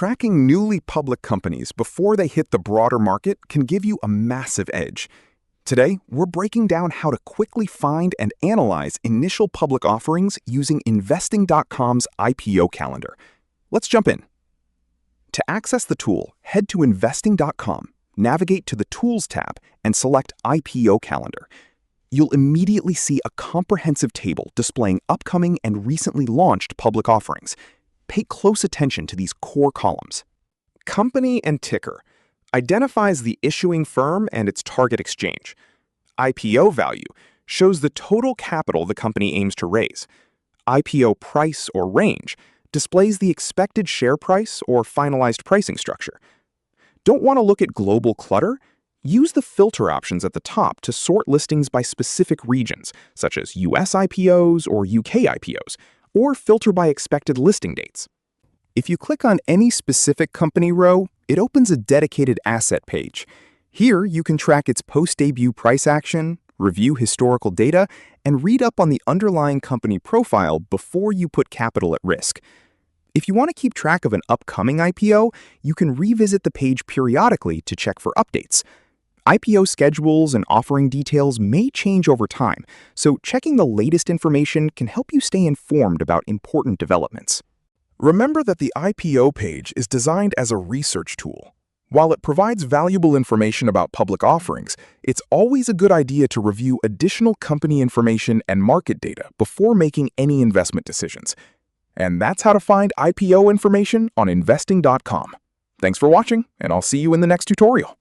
Tracking newly public companies before they hit the broader market can give you a massive edge. Today, we're breaking down how to quickly find and analyze initial public offerings using Investing.com's IPO Calendar. Let's jump in. To access the tool, head to Investing.com, navigate to the Tools tab, and select IPO Calendar. You'll immediately see a comprehensive table displaying upcoming and recently launched public offerings. Pay close attention to these core columns. Company and ticker identifies the issuing firm and its target exchange. IPO value shows the total capital the company aims to raise. IPO price or range displays the expected share price or finalized pricing structure. Don't want to look at global clutter? Use the filter options at the top to sort listings by specific regions, such as US IPOs or UK IPOs, or filter by expected listing dates. If you click on any specific company row, it opens a dedicated asset page. Here, you can track its post-debut price action, review historical data, and read up on the underlying company profile before you put capital at risk. If you want to keep track of an upcoming IPO, you can revisit the page periodically to check for updates. IPO schedules and offering details may change over time, so checking the latest information can help you stay informed about important developments. Remember that the IPO page is designed as a research tool. While it provides valuable information about public offerings, it's always a good idea to review additional company information and market data before making any investment decisions. And that's how to find IPO information on Investing.com. Thanks for watching, and I'll see you in the next tutorial.